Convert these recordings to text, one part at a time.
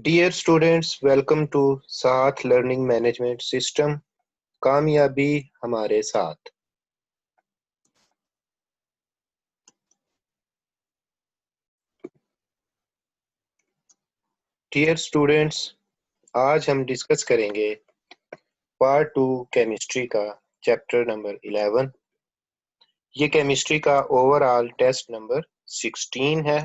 Dear students, welcome to साथ learning management system. कामयाबी हमारे साथ। डियर स्टूडेंट्स, आज हम डिस्कस करेंगे पार्ट 2 केमिस्ट्री का चैप्टर नंबर 11। ये केमिस्ट्री का ओवरऑल टेस्ट नंबर 16 है।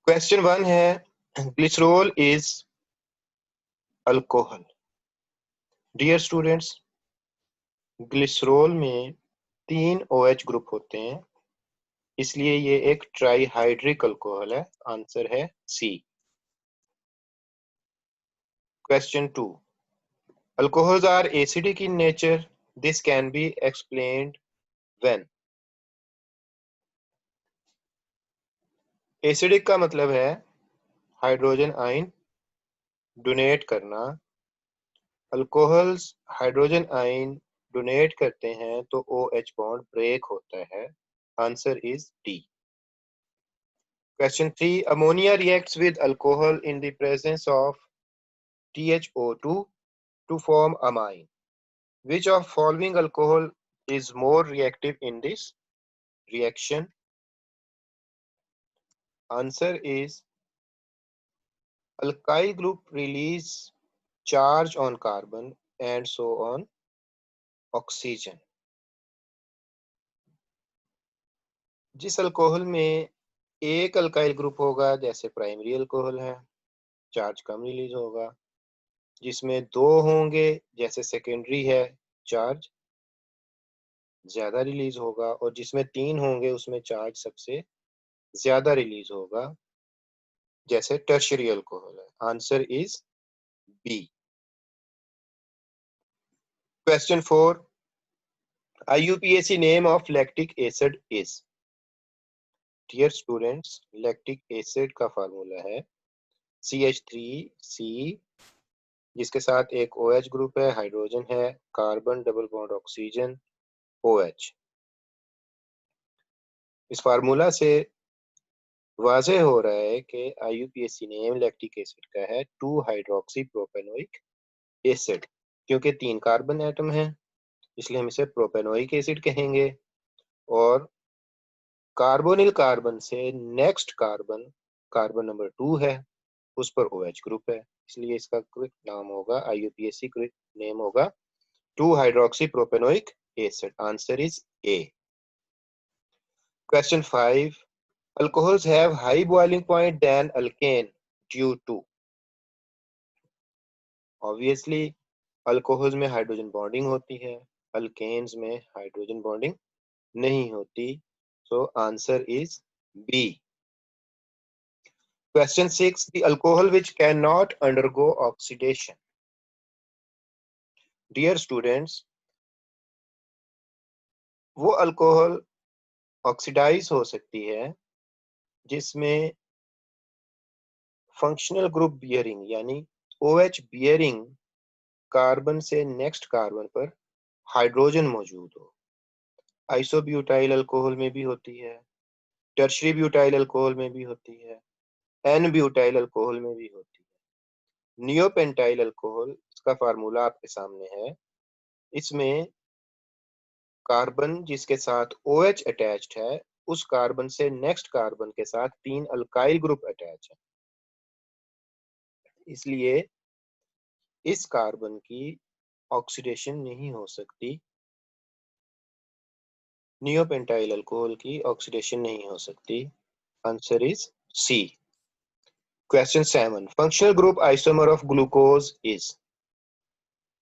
क्वेश्चन 1 है, glycerol is alcohol. Dear students, glycerol में 3 OH ग्रुप होते हैं, इसलिए ये एक ट्राईहाइड्रिक अल्कोहल है। आंसर है सी। Question 2. Alcohols are acidic in nature. This can be explained when. Acidic का मतलब है हाइड्रोजन आयन डोनेट करना। अल्कोहल्स हाइड्रोजन आयन डोनेट करते हैं तो OH बॉन्ड ब्रेक होता है। Answer is D. Question 3. Ammonia reacts with alcohol in the presence of THO2 to form amine. Which of following alcohol is more reactive in this reaction? Answer is alkyl group release charge on carbon and so on oxygen. जिस alcohol में एक alkyl group होगा, जैसे primary alcohol है, charge कम release होगा। जिसमें 2 होंगे, जैसे सेकेंडरी है, चार्ज ज्यादा रिलीज होगा। और जिसमें 3 होंगे, उसमें चार्ज सबसे ज्यादा रिलीज होगा, जैसे टर्शियरी अल्कोहल है। Answer is B. Question 4. IUPAC name of lactic acid is. Dear students, lactic acid का फार्मूला है CH3C, जिसके साथ एक OH ग्रुप है, हाइड्रोजन है, carbon double bond oxygen, OH। इस फार्मूला से वाज़ेह हो रहा है कि IUPAC नेम लैक्टिक एसिड का है 2 हाइड्रोक्सी प्रोपेनोइक एसिड। क्योंकि 3 कार्बन एटम है, इसलिए हम इसे प्रोपेनोइक एसिड कहेंगे। और कार्बोनिल कार्बन से नेक्स्ट कार्बन, कार्बन नंबर 2 है, उस पर OH ग्रुप है, इसलिए इसका क्विक नाम होगा, IUPAC क्विक नेम होगा 2 hydroxy propanoic acid. Answer is A. Question 5. Alcohols have high boiling point than alkane due to. Obviously, alcohols में हाइड्रोजन बॉन्डिंग होती है, अल्केन्स में हाइड्रोजन बॉन्डिंग नहीं होती। So answer is B. Question 6. The alcohol which cannot undergo oxidation. Dear students, वो alcohol oxidise हो सकती है जिसमें फंक्शनल ग्रुप बियरिंग यानी OH बियरिंग कार्बन से नेक्स्ट कार्बन पर हाइड्रोजन मौजूद हो। आइसोब्यूटाइल अल्कोहल में भी होती है, टर्शरी ब्यूटाइल अल्कोहल में भी होती है, एन ब्यूटाइल अल्कोहल में भी होती है। नियोपेंटाइल अल्कोहल, इसका फार्मूला आपके सामने है। इसमें कार्बन जिसके साथ OH अटैच्ड है, उस कार्बन से नेक्स्ट कार्बन के साथ 3 अल्काइल ग्रुप अटैच है, इसलिए इस कार्बन की ऑक्सीडेशन नहीं हो सकती। नियोपेंटाइल अल्कोहल की ऑक्सीडेशन नहीं हो सकती। Answer is C. Question 7. Functional group isomer of glucose is.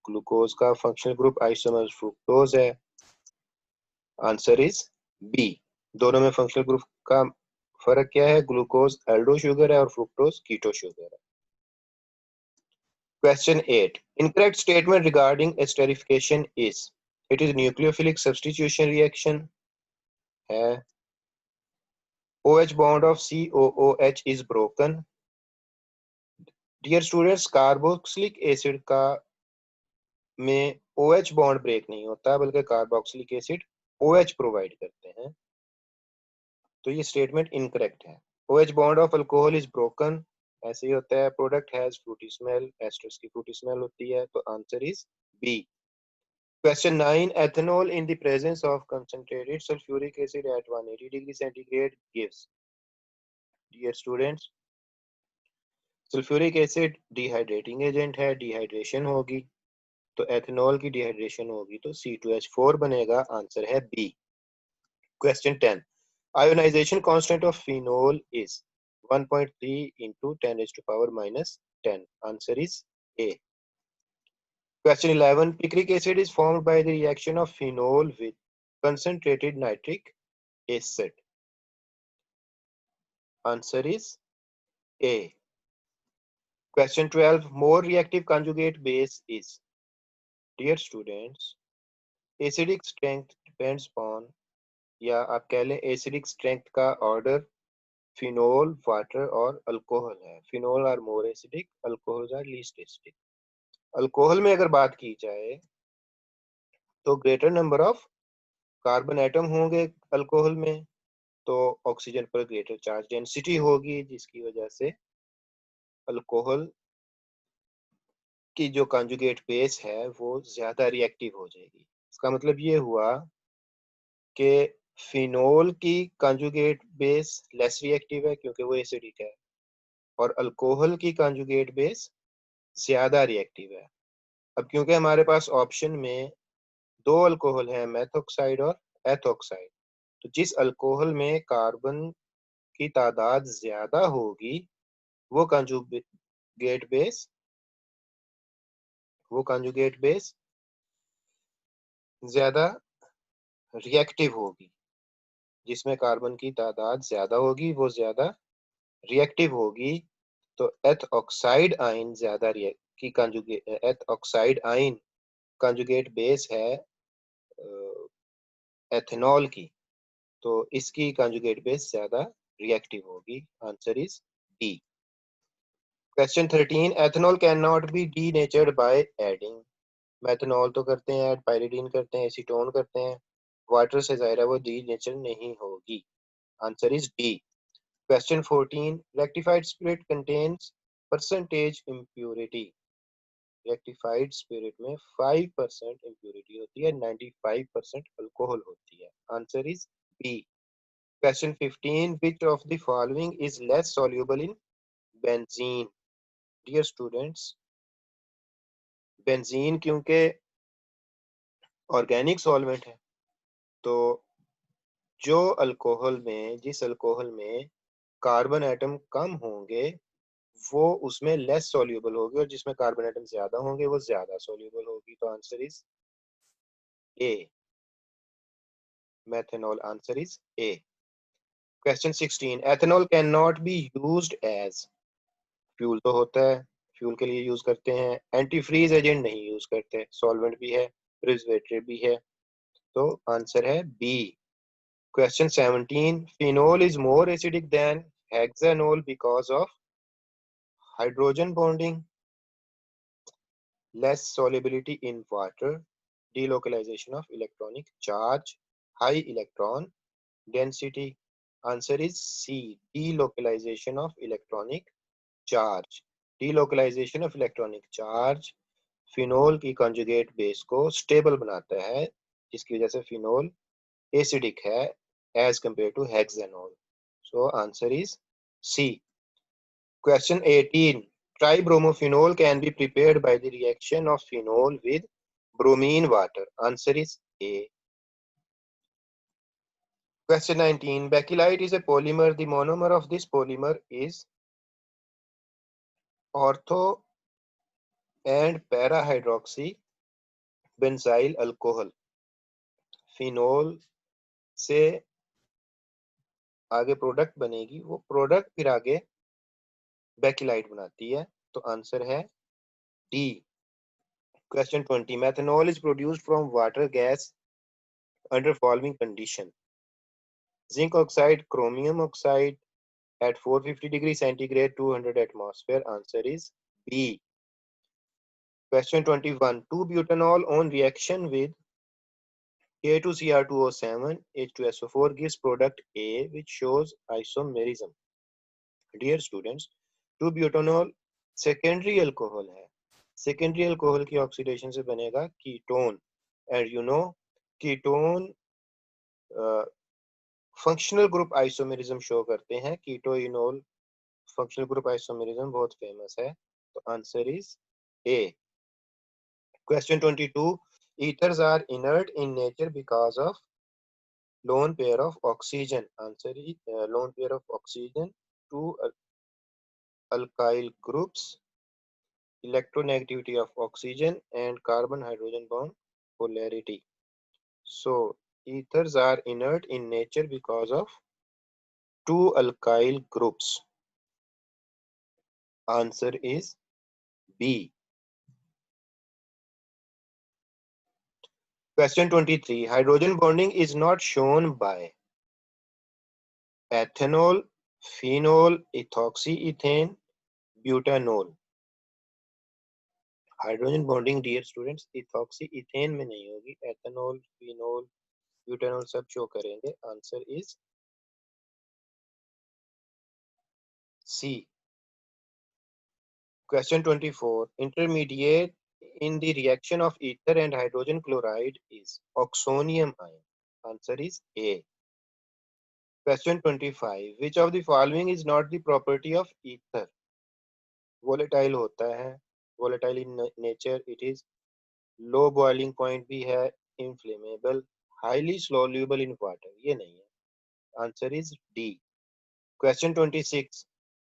Glucose का फंक्शनल ग्रुप आइसोमर फ्रुक्टोज है। Answer is B. दोनों में फंक्शनल ग्रुप का फर्क क्या है? ग्लूकोज एल्डो शुगर है और फ्रुक्टोज कीटो शुगर है। Question 8. Incorrect statement regarding esterification is. It is nucleophilic substitution reaction है। OH bond of COOH is broken. Dear students, carboxylic acid का में OH बॉन्ड ब्रेक नहीं होता, बल्कि कार्बोक्सिलिक एसिड OH प्रोवाइड करते हैं, तो ये स्टेटमेंट इनकरेक्ट है। OH bond of alcohol is broken, ऐसे ही होता है. Product has fruity smell, esters की fruity smell होती है, तो answer is B. Question 9. Ethanol in the presence of concentrated sulfuric acid at 180 degree centigrade gives. Dear students, sulphuric acid dehydrating agent है, dehydration होगी तो एथेनॉल की dehydration होगी तो C2H4 बनेगा. आंसर है B. Question 10. Ionization constant of phenol is 1.3 into 10 raised to power minus 10. Answer is A. Question 11. Picric acid is formed by the reaction of phenol with concentrated nitric acid. Answer is A. Question 12. More reactive conjugate base is. Dear students, acidic strength depends on, या आप कह लें acidic strength का order phenol, water और alcohol है. Phenol are more acidic, alcohol are least acidic. Alcohol में अगर बात की जाए तो greater number of carbon atom होंगे अल्कोहल में, तो ऑक्सीजन पर ग्रेटर चार्ज डेंसिटी होगी, जिसकी वजह से अल्कोहल की जो कंजुगेट बेस है वो ज्यादा रिएक्टिव हो जाएगी. इसका मतलब ये हुआ कि फिनोल की कंजुगेट बेस लेस रिएक्टिव है क्योंकि वो एसिडिक है, और अल्कोहल की कंजुगेट बेस ज्यादा रिएक्टिव है. अब क्योंकि हमारे पास ऑप्शन में दो अल्कोहल है, मेथॉक्साइड और एथॉक्साइड, तो जिस अल्कोहल में कार्बन की तादाद ज्यादा होगी वो कंजुगेट बेस ज्यादा रिएक्टिव होगी. जिसमें कार्बन की तादाद ज्यादा होगी वो ज्यादा रिएक्टिव होगी. तो एथ ऑक्साइड आइन ज्यादा की एथ ऑक्साइड आइन कंजुगेट बेस है एथेनॉल की, तो इसकी कंजुगेट बेस ज्यादा रिएक्टिव होगी. Answer is D. Question 13. Ethanol can not B denatured by adding. Methanol तो करते हैं ऐड, पायरिडीन करते हैं, एसीटोन करते हैं, वाटर से जाहिर है वो डीनेचर नहीं होगी. Answer is D. Question 14. Rectified spirit contains percentage impurity. Rectified spirit में 5% इम्प्योरिटी होती है, 95% अल्कोहल होती है. Answer is B. Question 15. Which of the following is less soluble in benzene? Dear students, benzene क्योंकि ऑर्गेनिक सॉल्वेंट है, तो जिस alcohol में कार्बन एटम कम होंगे वो उसमें लेस सॉल्यूबल होगी, और जिसमें कार्बन एटम ज्यादा होंगे वो ज्यादा सॉल्यूबल होगी. तो answer is A, methanol. Answer is A. Question 16. Ethanol can not be used as. Fuel तो होता है, फ्यूल के लिए यूज करते हैं, एंटी फ्रीज एजेंट नहीं यूज करते, सॉल्वेंट भी है, प्रिजर्वेटिव भी है, तो आंसर है B. Question 17. Phenol is more acidic than hexanol because of hydrogen bonding, less solubility in water, delocalization of electronic charge, high electron density. Answer is C, delocalization of electronic charge. Delocalization of electronic charge phenol की conjugate base को stable बनाता है, जिसकी वजह से phenol acidic है as compare to hexanol. So answer is C. Question 18. Tribromophenol can be prepared by the reaction of phenol with bromine water. Answer is A. Question 19. Bakelite is a polymer. The monomer of this polymer is ortho and para-hydroxy benzyl alcohol. Phenol से आगे product बनेगी, वो product फिर आगे बेकिलाइट बनाती है, तो answer है D. Question 20. Methanol is produced from water gas under following condition: zinc oxide, chromium oxide at 450 degrees centigrade, 200 atmosphere. Answer is B. Question 21. 2-butanol on reaction with K2Cr2O7 H2SO4 gives product A which shows isomerism. Dear students, two butanol secondary alcohol है। Secondary alcohol की oxidation से बनेगा ketone, and you know ketone functional group isomerism show करते हैं। Keto enol functional group isomerism बहुत famous है, तो answer is A. Question 22, ethers are inert in nature because of lone pair of oxygen. Answer is lone pair of oxygen, two alkyl groups, electronegativity of oxygen, and carbon hydrogen bond polarity. So ethers are inert in nature because of two alkyl groups. Answer is B. Question 23. Hydrogen bonding is not shown by ethanol, phenol, ethoxyethane, butanol. Hydrogen bonding dear students ethoxyethane में नहीं होगी, ethanol, phenol, butanol सब show करेंगे। Answer is C. Question 24, intermediate in the reaction of ether and hydrogen chloride is oxonium ion. Answer is A. Question 25, which of the following is not the property of ether? Volatile होता है, volatile in nature, it is low boiling point भी है, inflammable, highly soluble in water, ये नहीं है। Answer is D. Question 26,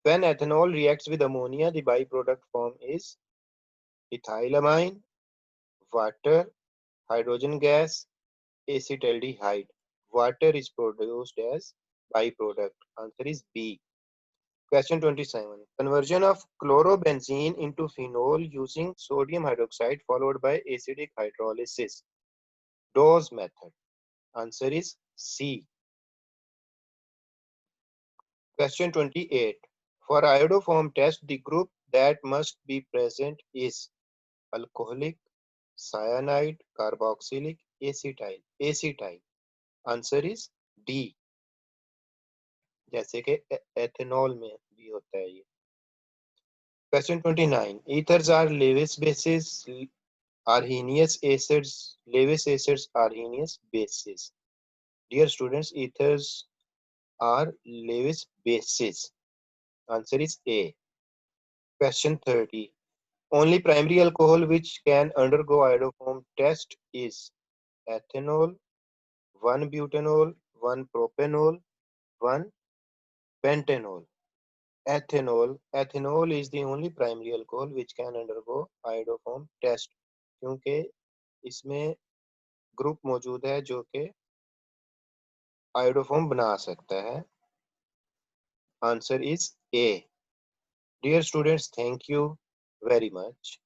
when ethanol reacts with ammonia the byproduct form is ethylamine, water, hydrogen gas, acetaldehyde. Water is produced as byproduct. Answer is B. Question 27, conversion of chlorobenzene into phenol using sodium hydroxide followed by acidic hydrolysis, Dawes method. Answer is C. Question 28. For iodoform test, the group that must be present is alcoholic, cyanide, carboxylic, acetyl. Acetyl. Answer is D. जैसे कि ethanol में भी होता है ये। Question 29. Ethers are Lewis bases, Arrhenius acids, Lewis acids, Arrhenius bases. Dear students, ethers are Lewis bases. Answer is A. Question 30. Only primary alcohol which can undergo iodoform test is ethanol, 1-butanol, 1-propanol, 1-pentanol. Ethanol is the only primary alcohol which can undergo iodoform test, क्योंकि इसमें group मौजूद है जो कि iodoform बना सकता है। Answer is A. Dear students, thank you very much.